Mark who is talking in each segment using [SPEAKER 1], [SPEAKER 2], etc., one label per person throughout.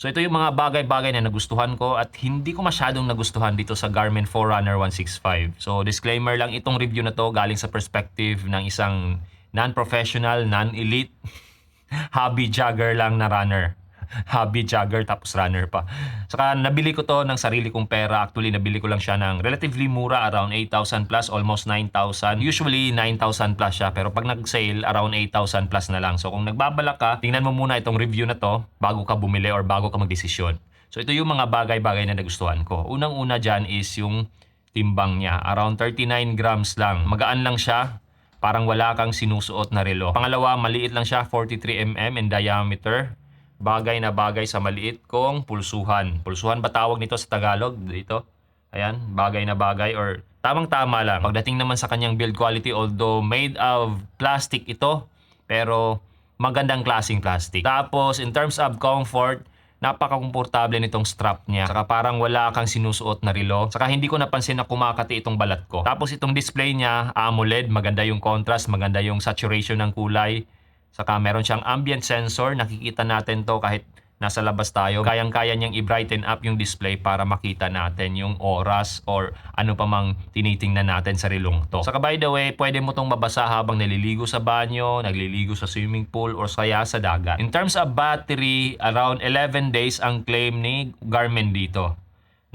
[SPEAKER 1] So ito yung mga bagay-bagay na nagustuhan ko at hindi ko masyadong nagustuhan dito sa Garmin Forerunner 165. So disclaimer lang, itong review na to galing sa perspective ng isang non-professional, non-elite, hobby jogger lang na runner. Hobby jogger tapos runner pa. Saka nabili ko to ng sarili kong pera. Actually, nabili ko lang siya ng relatively mura, around 8,000 plus, almost 9,000. Usually 9,000 plus siya, pero pag nag-sale, around 8,000 plus na lang. So kung nagbabalak ka, tingnan mo muna itong review na to bago ka bumili or bago ka magdesisyon. So ito yung mga bagay-bagay na nagustuhan ko. Unang-una dyan is yung timbang niya. Around 39 grams lang. Magaan lang siya. Parang wala kang sinusuot na relo. Pangalawa, maliit lang siya, 43 mm in diameter. Bagay na bagay sa maliit kong pulsuhan. Pulsuhan ba tawag nito sa Tagalog? Dito. Ayan, bagay na bagay or tamang-tama lang. Pagdating naman sa kanyang build quality, although made of plastic ito, pero magandang klaseng plastic. Tapos, in terms of comfort, napaka-komportable nitong strap niya. Saka parang wala kang sinusuot na relo. Saka hindi ko napansin na kumakati itong balat ko. Tapos itong display niya, AMOLED, maganda yung contrast, maganda yung saturation ng kulay. Saka meron siyang ambient sensor, nakikita natin to kahit nasa labas tayo. Kayang-kaya niyang i-brighten up yung display para makita natin yung oras or ano pa mang tinitingnan natin sa relong to. Saka by the way, pwede mo tong mabasa habang naliligo sa banyo, nagliligo sa swimming pool or kaya sa dagat. In terms of battery, around 11 days ang claim ni Garmin dito.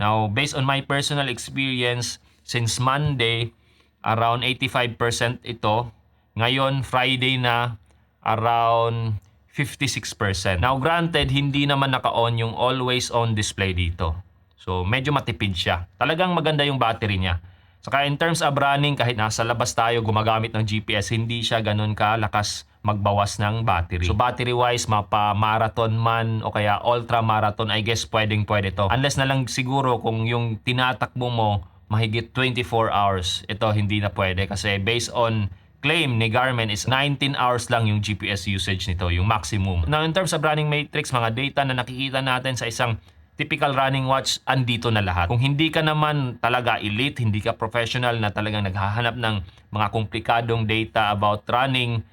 [SPEAKER 1] Now, based on my personal experience, since Monday, around 85% ito. Ngayon, Friday na, around 56%. Now granted, hindi naman naka-on yung always on display dito. So medyo matipid siya. Talagang maganda yung battery niya. Saka in terms of running, kahit nasa labas tayo gumagamit ng GPS, hindi siya ganun kalakas magbawas ng battery. So battery wise, mapa-marathon man o kaya ultra-marathon, I guess pwedeng-pwede to. Unless na lang siguro kung yung tinatakbo mo mahigit 24 hours, ito hindi na pwede kasi based on claim ni Garmin is 19 hours lang yung GPS usage nito, yung maximum. Now in terms of running matrix, mga data na nakikita natin sa isang typical running watch, andito na lahat. Kung hindi ka naman talaga elite, hindi ka professional na talagang naghahanap ng mga komplikadong data about running,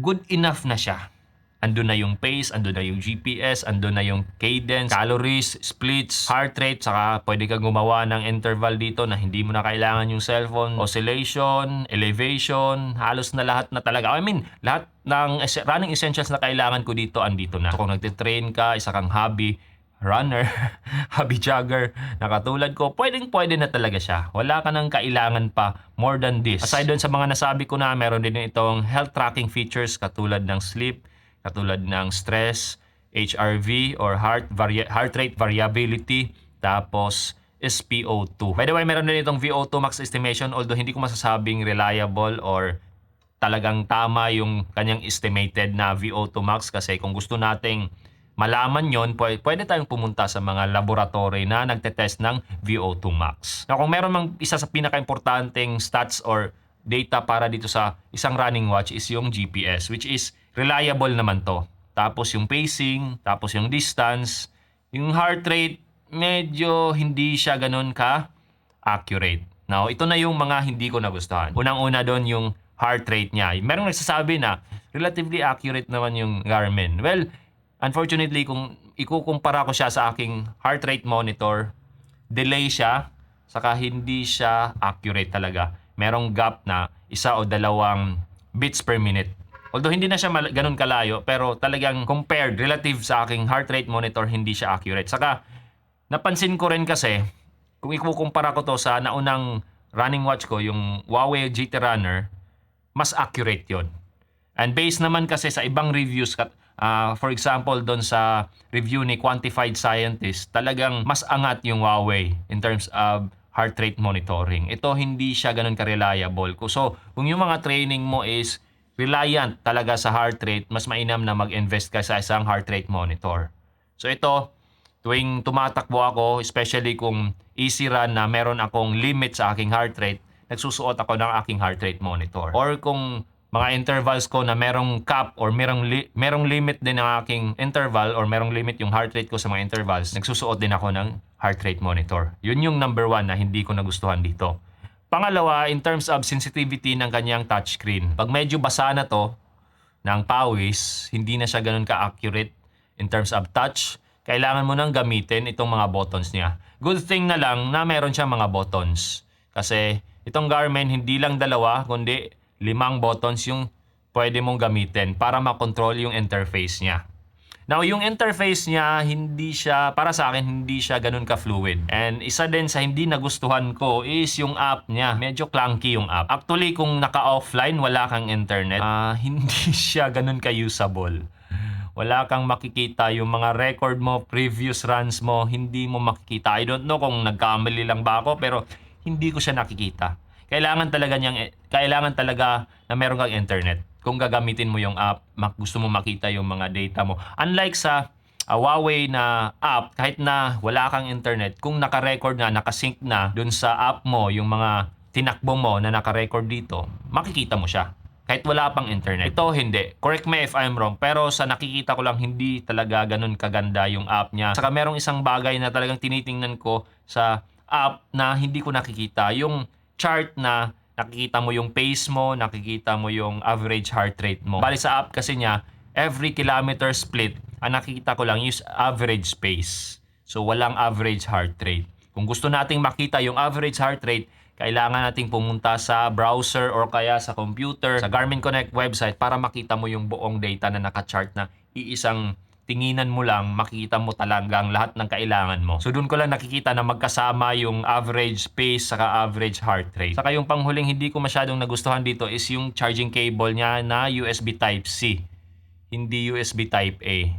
[SPEAKER 1] good enough na siya. Andun na yung pace, andun na yung GPS, andun na yung cadence, calories, splits, heart rate, saka pwede kang gumawa ng interval dito na hindi mo na kailangan yung cellphone, oscillation, elevation, halos na lahat na talaga. I mean, lahat ng running essentials na kailangan ko dito, andito na. So kung nagtitrain ka, isa kang hobby runner, hobby jogger, na katulad ko, pwedeng-pwede na talaga siya. Wala ka nang kailangan pa more than this. Aside doon sa mga nasabi ko na, meron din itong health tracking features katulad ng sleep, katulad ng stress, HRV or heart rate variability, tapos SpO2. By the way, meron din itong VO2 max estimation, although hindi ko masasabing reliable or talagang tama yung kanyang estimated na VO2 max kasi kung gusto nating malaman yon, pwede tayong pumunta sa mga laboratory na nagtetest ng VO2 max. Now, kung meron mang isa sa pinaka-importanting stats or data para dito sa isang running watch is yung GPS, which is reliable naman to. Tapos yung pacing, tapos yung distance, yung heart rate, medyo hindi siya ganun ka-accurate. Now, ito na yung mga hindi ko nagustuhan. Unang-una doon yung heart rate niya. Merong nagsasabi na relatively accurate naman yung Garmin. Well, unfortunately, kung ikukumpara ko siya sa aking heart rate monitor, delay siya, saka hindi siya accurate talaga. Merong gap na 1 o 2 beats per minute. Although hindi na siya ganun kalayo, pero talagang compared, relative sa aking heart rate monitor, hindi siya accurate. Saka, napansin ko rin kasi, kung ikukumpara ko to sa naunang running watch ko, yung Huawei GT Runner, mas accurate yon. And based naman kasi sa ibang reviews, for example, doon sa review ni Quantified Scientist, talagang mas angat yung Huawei in terms of heart rate monitoring. Ito hindi siya ganun ka-reliable. So, kung yung mga training mo is reliant talaga sa heart rate, mas mainam na mag-invest ka sa isang heart rate monitor. So ito, tuwing tumatakbo ako, especially kung easy run na meron akong limit sa aking heart rate, nagsusuot ako ng aking heart rate monitor. Or kung mga intervals ko na merong cap or merong limit din ang aking interval or merong limit yung heart rate ko sa mga intervals, nagsusuot din ako ng heart rate monitor. Yun yung number 1 na hindi ko nagustuhan dito. Pangalawa, in terms of sensitivity ng kanyang touchscreen. Pag medyo basa na to ng pawis, hindi na siya ganun ka-accurate in terms of touch. kailangan mo nang gamitin itong mga buttons niya. Good thing na lang na meron siyang mga buttons. Kasi itong Garmin hindi lang 2, kundi 5 buttons yung pwede mong gamitin para makontrol yung interface niya. Now, yung interface niya, para sa akin, hindi siya ganun ka-fluid. And isa din sa hindi nagustuhan ko is yung app niya. Medyo clunky yung app. Actually, kung naka-offline, wala kang internet, hindi siya ganun ka-usable. Wala kang makikita yung mga record mo, previous runs mo, hindi mo makikita. I don't know kung nagkamali lang ba ako, pero hindi ko siya nakikita. Kailangan talaga na meron kang internet. Kung gagamitin mo yung app, gusto mo makita yung mga data mo. Unlike sa Huawei na app, kahit na wala kang internet, kung naka-record na, nakasync na dun sa app mo, yung mga tinakbo mo na naka-record dito, makikita mo siya. Kahit wala pang internet. Ito hindi. Correct me if I'm wrong, pero sa nakikita ko lang, hindi talaga ganun kaganda yung app niya. Saka merong isang bagay na talagang tinitingnan ko sa app na hindi ko nakikita. Yung chart na nakikita mo yung pace mo, nakikita mo yung average heart rate mo. Bali sa app kasi niya, every kilometer split, ang nakikita ko lang is average pace. So walang average heart rate. Kung gusto nating makita yung average heart rate, kailangan nating pumunta sa browser or kaya sa computer, sa Garmin Connect website para makita mo yung buong data na naka-chart na iisang tinginan mo lang, makikita mo talagang lahat ng kailangan mo. So doon ko lang nakikita na magkasama yung average pace saka average heart rate. Saka yung panghuling hindi ko masyadong nagustuhan dito is yung charging cable niya na USB Type-C, hindi USB Type-A.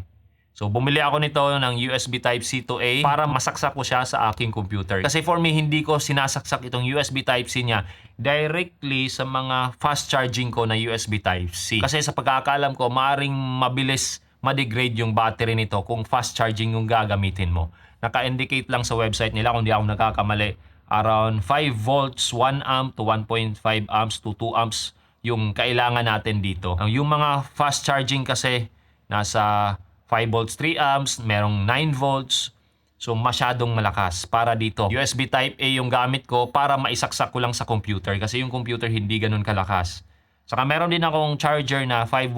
[SPEAKER 1] So bumili ako nito ng USB Type-C to A para masaksak ko siya sa aking computer. Kasi for me, hindi ko sinasaksak itong USB Type-C niya directly sa mga fast charging ko na USB Type-C. Kasi sa pagkakaalam ko, maaaring mabilis ma-degrade yung battery nito kung fast charging yung gagamitin mo. Naka-indicate lang sa website nila, kung di ako nagkakamali, around 5 volts, 1 amp to 1.5 amps to 2 amps yung kailangan natin dito. Yung mga fast charging kasi nasa 5 volts, 3 amps, merong 9 volts. So masyadong malakas para dito. USB Type-A yung gamit ko para maisaksak ko lang sa computer kasi yung computer hindi ganun kalakas. Saka meron din akong charger na 5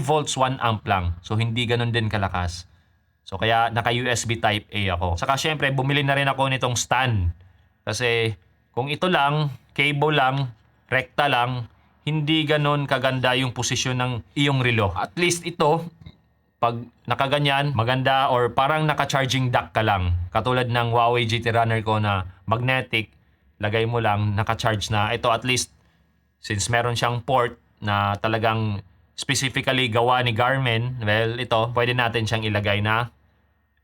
[SPEAKER 1] volts 1 amp lang. So hindi ganun din kalakas. So kaya naka USB Type-A ako. Saka syempre bumili na rin ako nitong stand. Kasi kung ito lang, cable lang, rekta lang, hindi ganun kaganda yung posisyon ng iyong relo. At least ito, pag nakaganyan, maganda, or parang naka-charging dock ka lang. Katulad ng Huawei GT Runner ko na magnetic, lagay mo lang, naka-charge na. Ito at least, since meron siyang port na talagang specifically gawa ni Garmin, well, ito, pwede natin siyang ilagay na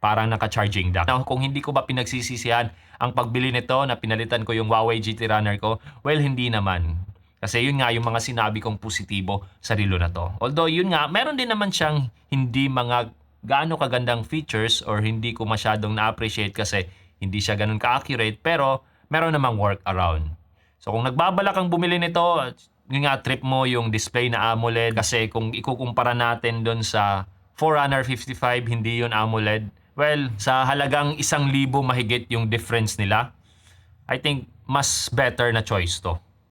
[SPEAKER 1] parang naka-charging dock. Now, kung hindi ko ba pinagsisisihan ang pagbili nito na pinalitan ko yung Huawei GT Runner ko, well, hindi naman. Kasi yun nga yung mga sinabi kong positibo sa relo na to. Although yun nga, meron din naman siyang hindi mga gaano kagandang features or hindi ko masyadong na-appreciate kasi hindi siya ganun ka-accurate, pero meron namang workaround. So kung nagbabalak kang bumili nito, yun nga, trip mo yung display na AMOLED kasi kung ikukumpara natin doon sa Forerunner 55, hindi yun AMOLED. Well, sa halagang 1,000 mahigit yung difference nila, I think mas better na choice to.